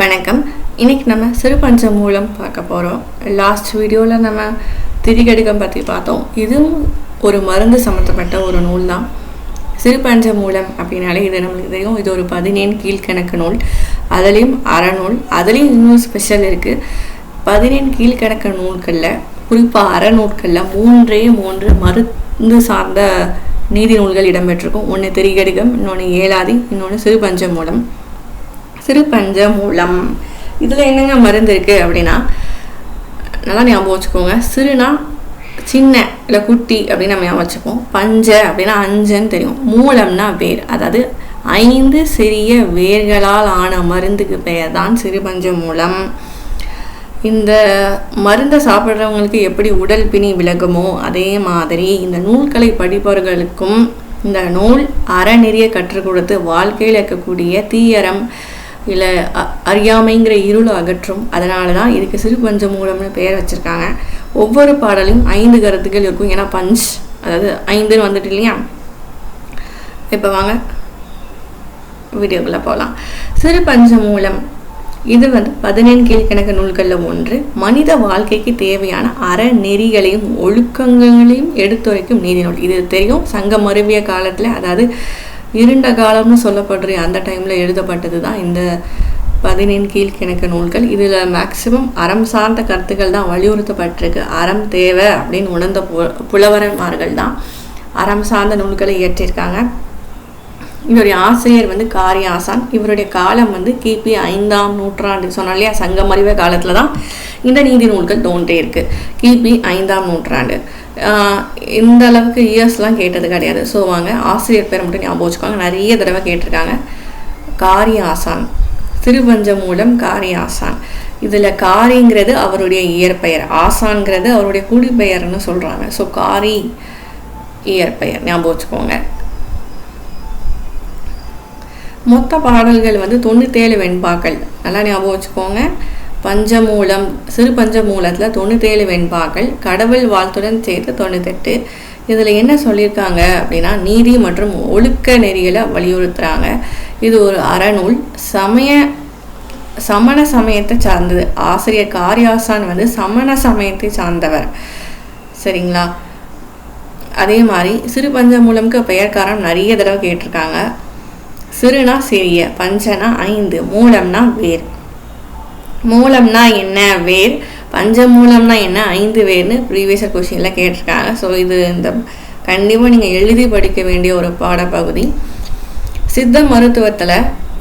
வணக்கம். இன்னைக்கு நம்ம சிறுபஞ்சமூலம் பார்க்க போகிறோம். லாஸ்ட் வீடியோவில் நம்ம திரிகடுகம் பற்றி பார்த்தோம். இதுவும் ஒரு மருந்து சம்மந்தப்பட்ட ஒரு நூல் தான். சிறுபஞ்சமூலம் அப்படின்னாலே இது நம்மளுக்கு தெரியும். இது ஒரு 17 கீழ்கணக்கு நூல், அதுலேயும் அறநூல். அதுலேயும் இன்னும் ஸ்பெஷல் இருக்குது. 17 கீழ்கணக்கு நூல்களில் குறிப்பாக அறநூல்களில் 3 மருந்து சார்ந்த நீதி நூல்கள் இடம்பெற்றிருக்கும். ஒன்று திரிகடுகம், இன்னொன்று ஏலாதி, இன்னொன்று சிறுபஞ்சமூலம். சிறுபஞ்சமூலம் இதில் என்னங்க மருந்து இருக்குது அப்படின்னா, நல்லா ஞாபகம் வச்சுக்கோங்க. சிறுனா சின்ன இல்லை குட்டி அப்படின்னு நம்ம ஞாபகம் வச்சுப்போம். பஞ்ச அப்படின்னா அஞ்சன்னு தெரியும். மூலம்னா வேர், அதாவது 5 சிறிய வேர்களால் ஆன மருந்துக்கு பெயர் தான் சிறுபஞ்சமூலம். இந்த மருந்தை சாப்பிட்றவங்களுக்கு எப்படி உடல் பிணி விலகுமோ அதே மாதிரி இந்த நூல்களை படிப்பவர்களுக்கும் இந்த நூல் அறநெறிய கற்றுக் கொடுத்து வாழ்க்கையில் இருக்கக்கூடிய தீயறம் இல்லை அறியாமைங்கிற இருள் அகற்றும். அதனால தான் இதுக்கு சிறுபஞ்சமூலம்னு பெயர் வச்சுருக்காங்க. ஒவ்வொரு பாடலையும் 5 கருத்துக்கள் இருக்கும். ஏன்னா பஞ்ச் அதாவது 5ன்னு வந்துட்டு இல்லையா. இப்போ வாங்க வீடியோக்குள்ளே போகலாம். சிறுபஞ்சமூலம் இது 17 கீழ்கணக்கு நூல்களில் ஒன்று. மனித வாழ்க்கைக்கு தேவையான அறநெறிகளையும் ஒழுக்கங்களையும் எடுத்துரைக்கும் நீதி நூல். இது தெரியும். சங்கம் மருவிய காலத்தில், அதாவது இருண்ட காலம்னு சொல்லப்படுற அந்த டைமில் எழுதப்பட்டது தான் இந்த 17 கீழ்கணக்கு நூல்கள். இதில் மேக்சிமம் அறம் சார்ந்த கருத்துக்கள் தான் வலியுறுத்தப்பட்டிருக்கு. அறம் தேவை அப்படின்னு உணர்ந்த புலவரன்மார்கள் தான் அறம் சார்ந்த நூல்களை இயற்றியிருக்காங்க. இவருடைய ஆசிரியர் காரியாசான். இவருடைய காலம் கிபி 5ஆம் நூற்றாண்டு. சொன்னோம் இல்லையா, சங்கமறிவ காலத்தில் தான் இந்த நீதி நூல்கள் தோன்றே இருக்கு. கிபி 5ஆம் நூற்றாண்டு. இந்த அளவுக்கு இயர்ஸ்லாம் கேட்டது கிடையாது. ஸோ வாங்க ஆசிரியர் பேரை மட்டும் ஞாபகம் வச்சுக்கோங்க. நிறைய தடவை கேட்டிருக்காங்க. காரியாசான். சிறுபஞ்சமூலம் காரியாசான். இதில் காரிங்கிறது அவருடைய இயற்பெயர், ஆசான்கிறது அவருடைய குடிப்பெயர்னு சொல்கிறாங்க. ஸோ காரி இயற்பெயர் ஞாபகம் வச்சுக்கோங்க. மொத்த பாடல்கள் 97 வெண்பாக்கள். நல்லா ஞாபகம் வச்சுக்கோங்க. பஞ்சமூலம் சிறுபஞ்சமூலத்தில் 97 வெண்பாக்கள், கடவுள் வாழ்த்துடன் சேர்த்து 98. இதில் என்ன சொல்லியிருக்காங்க அப்படின்னா, நீதி மற்றும் ஒழுக்க நெறிகளை வலியுறுத்துகிறாங்க. இது ஒரு அறநூல். சமண சமயத்தை சார்ந்தது. ஆசிரியர் காரியாசான் சமண சமயத்தை சார்ந்தவர். சரிங்களா. அதே மாதிரி சிறுபஞ்சமூலம்க்கு பெயர்காரம் நிறைய தடவை கேட்டிருக்காங்க. சிறுனா சிறிய, பஞ்சனா 5, மூலம்னா வேர். மூலம்னா என்ன, வேர். பஞ்சமூலம்னா என்ன, 5 வேர்னு ப்ரீவியஸ் கொஸ்டினில் கேட்டிருக்காங்க. ஸோ இது கண்டிப்பாக நீங்கள் எழுதி படிக்க வேண்டிய ஒரு பாடப்பகுதி. சித்த மருத்துவத்தில்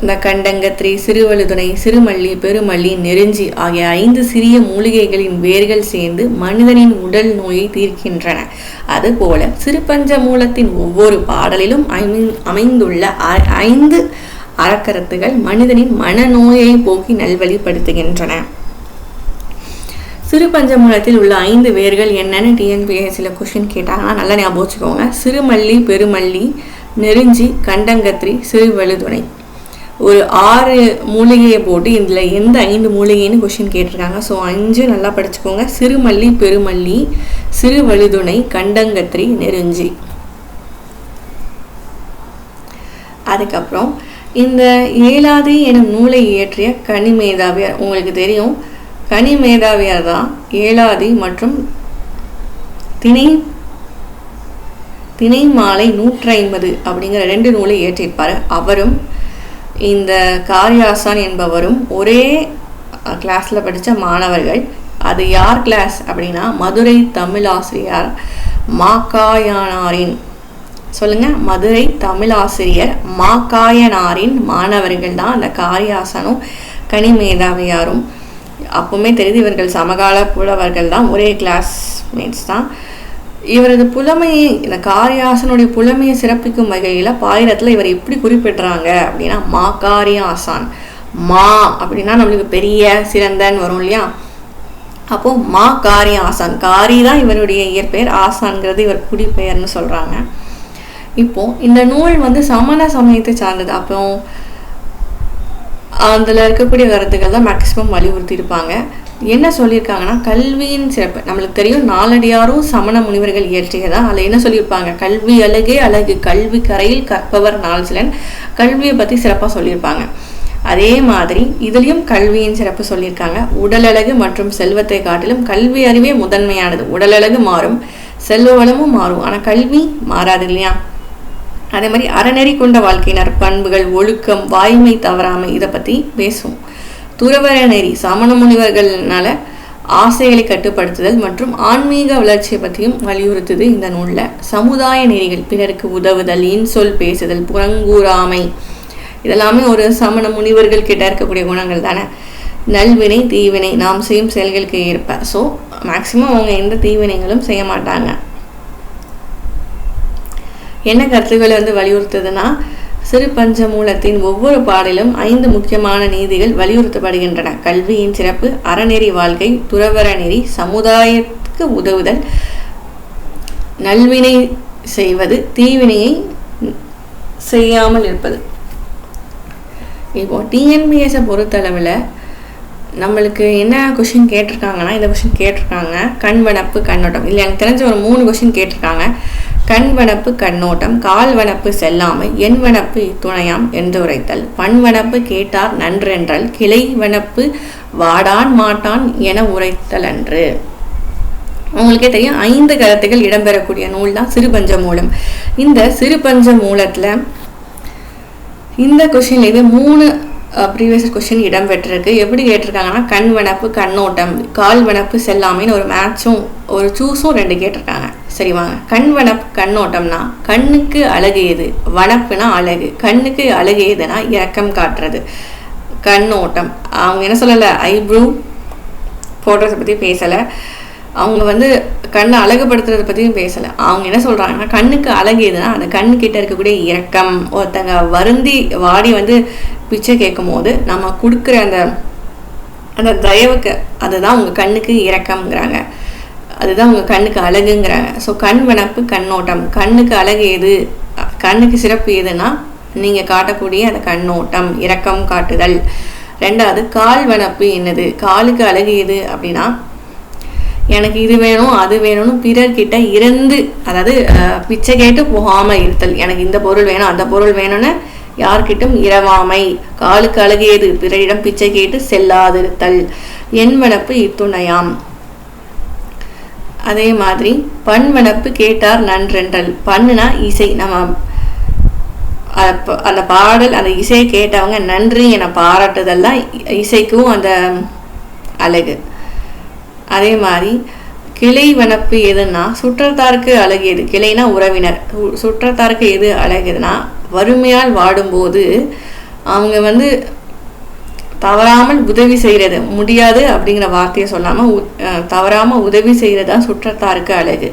இந்த கண்டங்கத்திரி, சிறுவழுதுணை, சிறுமல்லி, பெருமல்லி, நெருஞ்சி ஆகிய 5 சிறிய மூலிகைகளின் வேர்கள் சேர்ந்து மனிதனின் உடல் நோயை தீர்க்கின்றன. அதுபோல சிறுபஞ்சமூலத்தின் ஒவ்வொரு பாடலிலும் அமைந்துள்ள 5 அறக்கருத்துகள் மனிதனின் மனநோயை போக்கி நல்வழிப்படுத்துகின்றன. சிறுபஞ்சமூலத்தில் உள்ள 5 வேர்கள் என்னன்னு டிஎன்பிஎஸ்சியில் கொஸ்டின் கேட்டாங்கன்னா நல்லா ஞாபகம் வச்சுக்கோங்க. சிறுமல்லி, பெருமல்லி, நெருஞ்சி, கண்டங்கத்திரி, சிறுவழுதுணை. ஒரு 6 மூலிகையை போட்டு இதில் எந்த 5 மூலிகைன்னு கொஸ்டின் கேட்டிருக்காங்க. ஸோ 5 நல்லா படிச்சுக்கோங்க. சிறுமல்லி, பெருமல்லி, சிறுவழுதுணை, கண்டங்கத்திரி, நெருஞ்சி. அதுக்கப்புறம் இந்த ஏலாதி எனும் நூலை இயற்றிய கனிமேதாவியார். உங்களுக்கு தெரியும், கனிமேதாவியார் தான் ஏலாதி மற்றும் திணை மாலை 150 அப்படிங்கிற 2 நூலை இயற்றியிருப்பார். அவரும் இந்த காரியாசான் என்பவரும் ஒரே கிளாஸில் படித்த மாணவர்கள். அது யார் கிளாஸ் அப்படின்னா, மதுரை தமிழாசிரியர் மாக்காயனாரின். சொல்லுங்க, மதுரை தமிழாசிரியர் மாக்காயனாரின் மாணவர்கள் தான் அந்த காரியாசனும் கனிமேதாவியாரும். அப்பவுமே தெரியுது இவர்கள் சமகால புலவர்கள் தான், ஒரே கிளாஸ்மேட்ஸ் தான். இவரது புலமையை, இந்த காரியாசனுடைய புலமையை சிறப்பிக்கும் வகையில் பாயிரத்தில் இவர் எப்படி குறிப்பிடுறாங்க அப்படின்னா, மா காரியாசான். மா அப்படின்னா நம்மளுக்கு பெரிய சிறந்தன்னு வரும் இல்லையா. அப்போ மா காரியாசான். காரி தான் இவருடைய இயற்பெயர், ஆசான்கிறது இவர் குடிப்பெயர்னு சொல்றாங்க. இப்போ இந்த நூல் சமண சமயத்தை சார்ந்தது. அப்போ அதில் இருக்கக்கூடிய கருத்துக்கள் தான் மேக்சிமம் வலியுறுத்தி இருப்பாங்க. என்ன சொல்லியிருக்காங்கன்னா, கல்வியின் சிறப்பு நம்மளுக்கு தெரியும். நாலடியாரும் சமண முனிவர்கள் இயற்றியதா. அதில் என்ன சொல்லியிருப்பாங்க, கல்வி அழகே அழகு, கல்வி கரையில் கற்பவர் நாள் சிலன். கல்வியை பற்றி சிறப்பாக சொல்லியிருப்பாங்க. அதே மாதிரி இதுலேயும் கல்வியின் சிறப்பு சொல்லியிருக்காங்க. உடலழகு மற்றும் செல்வத்தை காட்டிலும் கல்வி அறிவே முதன்மையானது. உடலழகு மாறும், செல்வ வளமும் மாறும், ஆனால் கல்வி மாறாது இல்லையா? அதே மாதிரி அறநெறி கொண்ட வாழ்க்கையினர் பண்புகள், ஒழுக்கம், வாய்மை தவறாமை இதை பற்றி பேசுவோம். துறவற நெறி சமண முனிவர்கள்னால ஆசைகளை கட்டுப்படுத்துதல் மற்றும் ஆன்மீக வளர்ச்சியை பற்றியும் வலியுறுத்துது இந்த நூலில். சமுதாய நெறிகள், பிறருக்கு உதவுதல், இன்சொல் பேசுதல், புறங்கூறாமை, இதெல்லாமே ஒரு சமண முனிவர்கள் கிட்ட இருக்கக்கூடிய குணங்கள் தானே. நல்வினை தீவினை, நாம் செய்யும் செயல்களுக்கு ஏற்ப. ஸோ மேக்சிமம் அவங்க எந்த தீவினைகளும் செய்ய மாட்டாங்க. என்ன கருத்துக்களை வலியுறுத்துதுன்னா, சிறு பஞ்சமூலத்தின் ஒவ்வொரு பாடலும் 5 முக்கியமான நீதிகள் வலியுறுத்தப்படுகின்றன. கல்வியின் சிறப்பு, அறநெறி வாழ்க்கை, துறவற நெறி, சமுதாயத்துக்கு உதவுதல், நல்வினை செய்வது, தீவினையை செய்யாமல் இருப்பது. இப்போ டிஎன்பிஎஸ்ஸை பொறுத்தளவில் நம்மளுக்கு என்ன கொஷின் கேட்டிருக்காங்கன்னா, இந்த கொஷின் கேட்டிருக்காங்க, கண்வனப்பு கண்ணோட்டம். இல்லை, எனக்கு தெரிஞ்ச ஒரு 3 கொஷின் கேட்டிருக்காங்க. கண்வனப்பு கண்ணோட்டம், கால்வனப்பு செல்லாமை, எண்வனப்பு துணையாம் என்று உரைத்தல், பண்வனப்பு கேட்டார் நன்றென்றல், கிளை வனப்பு வாடான் மாட்டான் என உரைத்தல் அன்று. உங்களுக்கே தெரியும், 5 கருத்துக்கள் இடம்பெறக்கூடிய நூல் தான் சிறுபஞ்சமூலம். இந்த சிறுபஞ்சமூலத்தில் இந்த கொஷின்ல இது 3 ப்ரீவியஸ் கொஷின் இடம்பெற்றிருக்கு. எப்படி கேட்டிருக்காங்கன்னா, கண்வனப்பு கண்ணோட்டம், கால்வனப்பு செல்லாமைன்னு ஒரு மேட்சும் ஒரு சூஸும் 2 கேட்டிருக்காங்க. சரி வாங்க. கண்வனப்பு கண்ணோட்டம்னா கண்ணுக்கு அழகு எது, வனப்புனா அழகு, கண்ணுக்கு அழகு எதுனா இரக்கம் காட்டுறது. கண்ணோட்டம் அவங்க என்ன சொல்லலை, ஐப்ரூ போடுறதை பற்றி பேசலை, அவங்க கண்ணை அழகுபடுத்துறதை பற்றியும் பேசலை. அவங்க என்ன சொல்கிறாங்கன்னா, கண்ணுக்கு அழகு எதுனா அந்த கண்ணுக்கிட்ட இருக்கக்கூடிய இரக்கம். ஒருத்தங்க வருந்தி வாடி பிச்சை கேட்கும் போது நம்ம கொடுக்குற அந்த தயவுக்கு அதுதான் உங்கள் கண்ணுக்கு இரக்கம்ங்கிறாங்க, அதுதான் உங்கள் கண்ணுக்கு அழகுங்கிறாங்க. ஸோ கண் வனப்பு கண்ணோட்டம், கண்ணுக்கு அழகு எது, கண்ணுக்கு சிறப்பு எதுனா நீங்கள் காட்டக்கூடிய அந்த கண்ணோட்டம், இரக்கம் காட்டுதல். 2வது கால் வனப்பு என்னது, காலுக்கு அழகு எது அப்படின்னா, எனக்கு இது வேணும் அது வேணும்னு பிறர்கிட்ட இருந்து, அதாவது பிச்சை கேட்டு போகாமல் இருத்தல். எனக்கு இந்த பொருள் வேணும் அந்த பொருள் வேணும்னு யார்கிட்டும் இரவாமை. காலுக்கு அழகு எது, பிறரிடம் பிச்சை கேட்டு செல்லாதிருத்தல். எண்வனப்பு இத்துணையாம். அதே மாதிரி பண்வனப்பு கேட்டார் நன்றென்றல். பண்ணுனா இசை, நம்ம அந்த பாடல் அந்த இசையை கேட்டவங்க நன்றி என பாராட்டுதல் தான் இசைக்கும் அந்த அழகு. அதே மாதிரி கிளை வனப்பு எதுன்னா சுற்றத்தாருக்கு அழகு எது, கிளைனா உறவினர், சுற்றத்தாருக்கு எது அழகுதுன்னா வறுமையால் வாடும்போது அவங்க தவறாமல் உதவி செய்கிறது, முடியாது அப்படிங்கிற வார்த்தையை சொல்லாமல் தவறாமல் உதவி செய்கிறது தான் சுற்றத்தாருக்கு அழகு.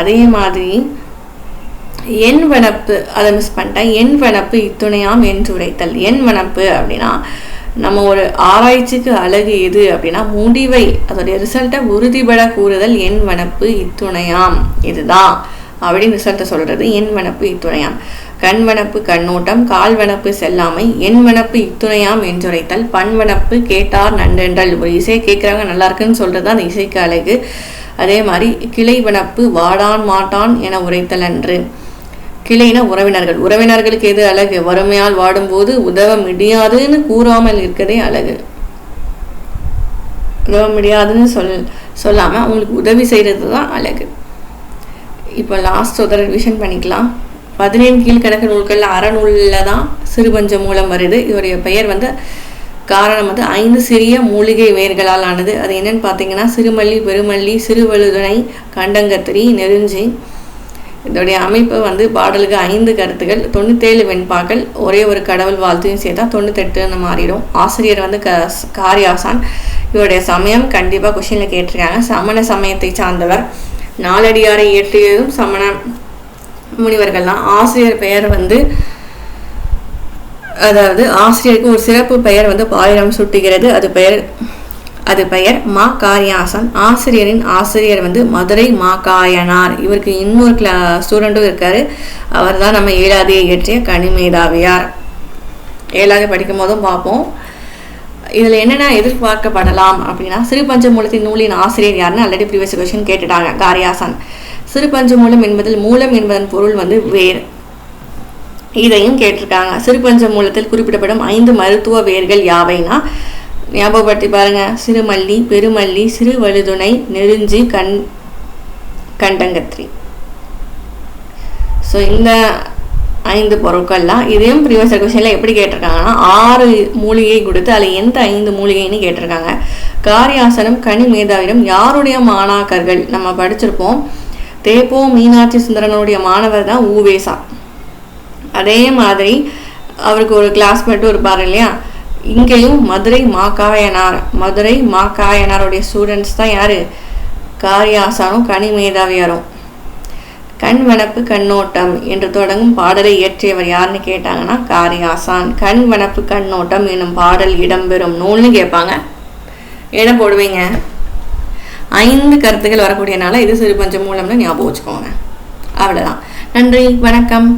அதே மாதிரி எண் வனப்பு, அதை மிஸ் பண்ணிட்டேன், எண் வனப்பு இத்துணையாம் என்று உரைத்தல். எண் வனப்பு அப்படின்னா நம்ம ஒரு ஆராய்ச்சிக்கு அழகு எது அப்படின்னா முடிவை, அதோடைய ரிசல்ட்டை உறுதிபட கூறுதல். எண் வனப்பு இத்துணையாம், இதுதான் அப்படின்னு ரிசல்ட்டை சொல்றது எண் வனப்பு இத்துணையாம். கண்வனப்பு கண்ணோட்டம், கால்வனப்பு செல்லாமை, எண் வனப்பு இத்துணையாம் என்றுரைத்தல், பண்வனப்பு கேட்டார் நன்றென்றல். ஒரு இசையை கேட்குறாங்க நல்லா இருக்குன்னு சொல்றது அந்த இசைக்கு அழகு. அதே மாதிரி கிளை வனப்பு வாடான் மாட்டான் என உரைத்தல் அன்று. கிளைனா உறவினர்கள், உறவினர்களுக்கு எது அழகு, வறுமையால் வாடும்போது உதவ முடியாதுன்னு கூறாமல் இருக்கதே அழகு. உதவ முடியாதுன்னு சொல்லாமல் அவங்களுக்கு உதவி செய்கிறது தான் அழகு. இப்போ லாஸ்ட் ஒரு ரிவிஷன் பண்ணிக்கலாம். 17 கீழ்கணக்கு நூல்களில் அறநூலில் தான் சிறுபஞ்சமூலம் வருது. இதோடைய பெயர் காரணம் 5 சிறிய மூலிகை வேர்களால் ஆனது. அது என்னன்னு பார்த்தீங்கன்னா, சிறுமல்லி, பெருமல்லி, சிறுவழுதுணை, கண்டங்கத்திரி, நெருஞ்சி. இதோடைய அமைப்பு பாடலுக்கு 5 கருத்துகள், 97 வெண்பாக்கள், ஒரே ஒரு கடவுள் வாழ்த்தையும் சேர்த்தா 98ன்னு மாறிடும். ஆசிரியர் காரியாசான். இவருடைய சமயம் கண்டிப்பாக கொஷினில் கேட்டிருக்காங்க. சமண சமயத்தை சார்ந்தவர். 4 அடியாரை இயற்றியதும் சமண முனிவர்கள் தான். ஆசிரியர் பெயர் அதாவது ஆசிரியருக்கு ஒரு சிறப்பு பெயர் பாயிரம் சுட்டுகிறது. அது பெயர் மா காரியாசன். ஆசிரியரின் ஆசிரியர் மதுரை மா காயனார். இவருக்கு இன்னொரு ஸ்டூடெண்ட்டும் இருக்காரு. அவர் தான் நம்ம 7வது இயற்றிய கனிமேதாவியார். 7வது படிக்கும் போதும் பார்ப்போம். இதில் என்னென்ன எதிர்பார்க்கப்படலாம் அப்படின்னா, சிறுபஞ்சமூலத்தின் நூலின் ஆசிரியர் யாருன்னு ஆல்ரெடி ப்ரீவியஸ் கொஸ்டின் கேட்டுட்டாங்க, காரியாசன். சிறுபஞ்சமூலம் என்பதில் மூலம் என்பதன் பொருள் வேர். இதையும் கேட்டிருக்காங்க. சிறுபஞ்ச மூலத்தில் குறிப்பிடப்படும் 5 மருத்துவ வேர்கள் யாவைனா ஞாபகப்படுத்தி பாருங்க. சிறுமல்லி, பெருமல்லி, சிறு வழுதுணை, நெருஞ்சி, கண்டங்கத்திரி. ஸோ இந்த 5 பொருட்கள்லாம் இதையும் ப்ரீவியஸ் கொஸ்டினில் எப்படி கேட்டிருக்காங்கன்னா 6 மூலிகை கொடுத்து அதில் எந்த 5 மூலிகைன்னு கேட்டிருக்காங்க. காரியாசனம் கனி மேதாவிடம் யாருடைய மாணாக்கர்கள் நம்ம படிச்சிருப்போம். தேப்போ மீனாட்சி சுந்தரனுடைய மாணவர் தான் ஊவேசா. அதே மாதிரி அவருக்கு ஒரு கிளாஸ்மேட்டும் இருப்பார் இல்லையா. இங்கேயும் மதுரை மாக்காயனாருடைய ஸ்டூடெண்ட்ஸ் தான் யாரு, காரியாசானும் கனி மேதாவியாரும். கண் வனப்பு கண்ணோட்டம் என்று தொடங்கும் பாடலை இயற்றியவர் யாருன்னு கேட்டாங்கன்னா காரியாசான். கண் வனப்பு கண்ணோட்டம் என்னும் பாடல் இடம்பெறும் நூல்னு கேட்பாங்க. இடம் போடுவீங்க. 5 கருத்துக்கள் வரக்கூடியனால இது சிறுபஞ்ச மூலம்னு ஞாபகம் வச்சுக்கோங்க. அவ்வளோதான். நன்றி, வணக்கம்.